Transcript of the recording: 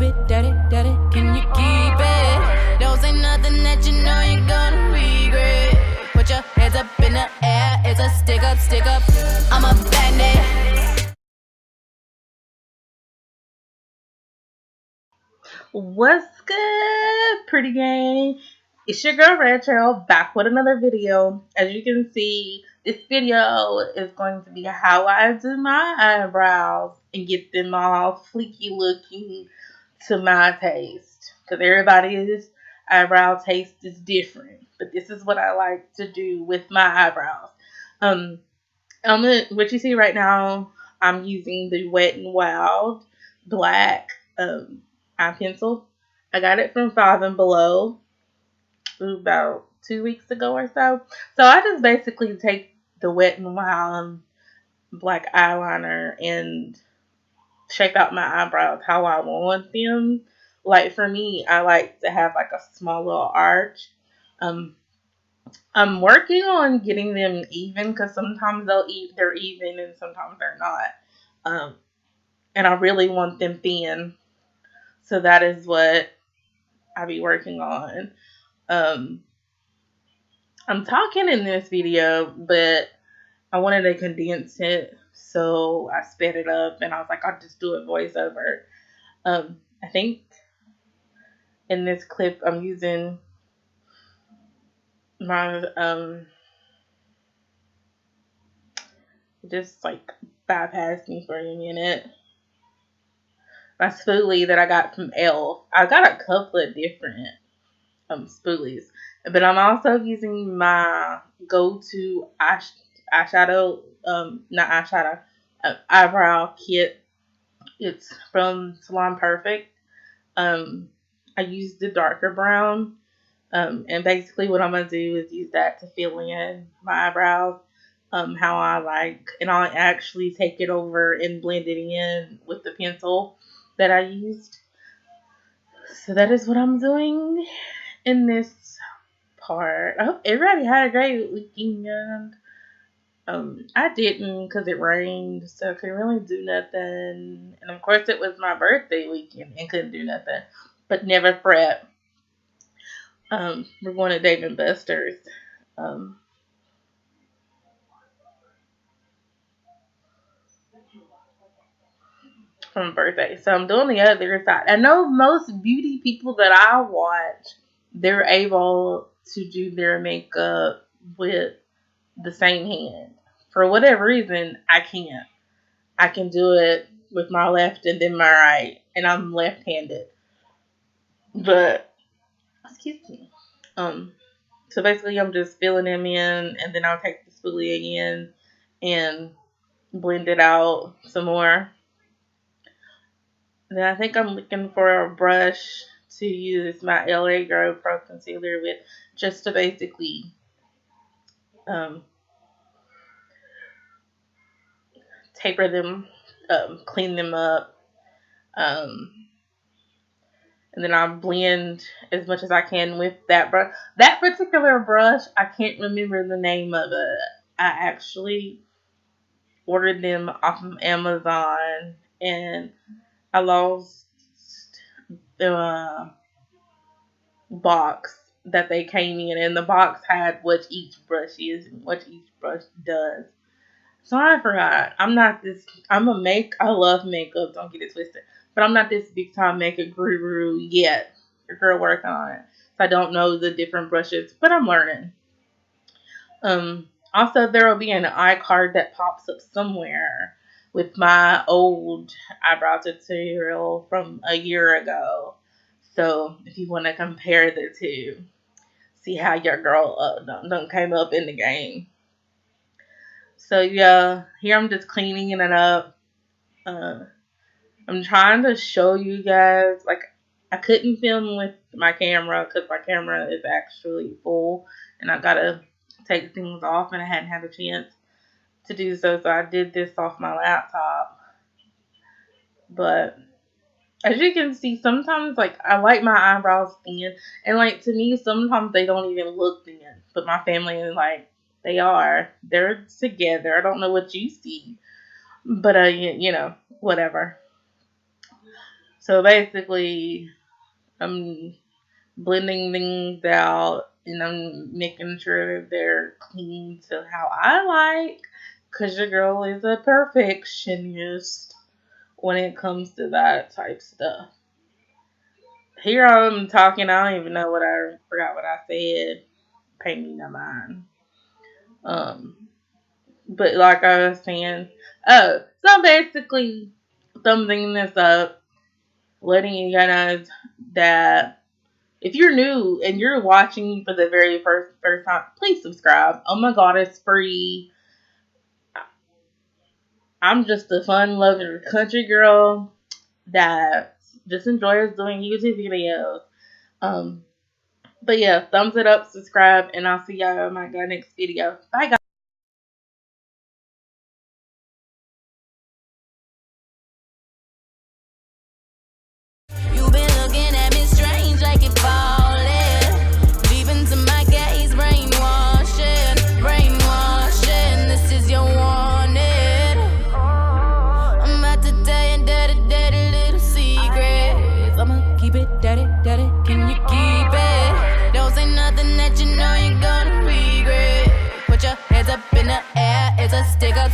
keep it, daddy, daddy, can you keep it? Don't say nothing that you know you're gonna regret. Put your hands up in the air, it's a stick up, I'm a bandit. What's good, pretty gang? It's your girl Red Trail back with another video. As you can see, this video is going to be how I do my eyebrows and get them all fleeky looking to my taste. Because everybody's eyebrow taste is different. But this is what I like to do with my eyebrows. What you see right now, I'm using the Wet n Wild black eye pencil. I got it from Five and Below about 2 weeks ago or so. So I just basically take the Wet n Wild black eyeliner and shape out my eyebrows how I want them. Like for me, I like to have like a small little arch. I'm working on getting them even because sometimes they're even and sometimes they're not. And I really want them thin. So that is what I be working on. I'm talking in this video, but I wanted to condense it, so I sped it up, and I was like, I'll just do a voiceover. I think in this clip, I'm using my, just like bypass me for a minute. My spoolie that I got from ELF. I got a couple of different spoolies, but I'm also using my go-to eyeshadow, not eyeshadow, eyebrow kit. It's from Salon Perfect. I use the darker brown, and basically what I'm gonna do is use that to fill in my eyebrows, how I like, and I'll actually take it over and blend it in with the pencil that I used. So that is what I'm doing in this part. I hope everybody had a great weekend. I didn't because it rained, so I couldn't really do nothing. And of course, it was my birthday weekend and couldn't do nothing. But never fret. We're going to Dave & Buster's for my birthday. So I'm doing the other side. I know most beauty people that I watch, they're able to do their makeup with the same hand. For whatever reason, I can't. I can do it with my left and then my right, and I'm left-handed. But excuse me. So basically, I'm just filling them in, and then I'll take the spoolie again and blend it out some more. Then I think I'm looking for a brush to use my LA Girl Pro Concealer with, just to basically taper them, clean them up, and then I'll blend as much as I can with that brush. That particular brush, I can't remember the name of it. I actually ordered them off of Amazon, and I lost the box that they came in, and the box had what each brush is and what each brush does. So I forgot. I love makeup, don't get it twisted. But I'm not this big time makeup guru yet. Your girl working on it. So I don't know the different brushes, but I'm learning. Also, there will be an iCard that pops up somewhere with my old eyebrow tutorial from a year ago. So if you want to compare the two, see how your girl done came up in the game. So yeah, here I'm just cleaning it up. I'm trying to show you guys, like, I couldn't film with my camera because my camera is actually full, and I gotta take things off, and I hadn't had a chance to do so, so I did this off my laptop. But as you can see, sometimes, like, I like my eyebrows thin, and, like, to me, sometimes they don't even look thin, but my family is like, they're together. I don't know what you see, but you know, whatever. So basically, I'm blending things out and I'm making sure they're clean to how I like. Because your girl is a perfectionist when it comes to that type stuff. Here I'm talking, I don't even know I forgot what I said. Pay me no mind. But like I was saying, so basically, thumbing this up, letting you guys that if you're new and you're watching for the very first time, please subscribe. Oh my god, it's free. I'm just a fun loving country girl that just enjoys doing YouTube videos. Um, but yeah, thumbs it up, subscribe, and I'll see y'all in my next video. Bye guys. You been looking at me strange like it falling. Deep into my gaze, brainwashing. This is your warning. I'm about to tell you dirty little secrets. I'ma keep it dirty. Can you keep it? Don't say nothing that you know you're gonna regret. Put your hands up in the air, it's a stick up.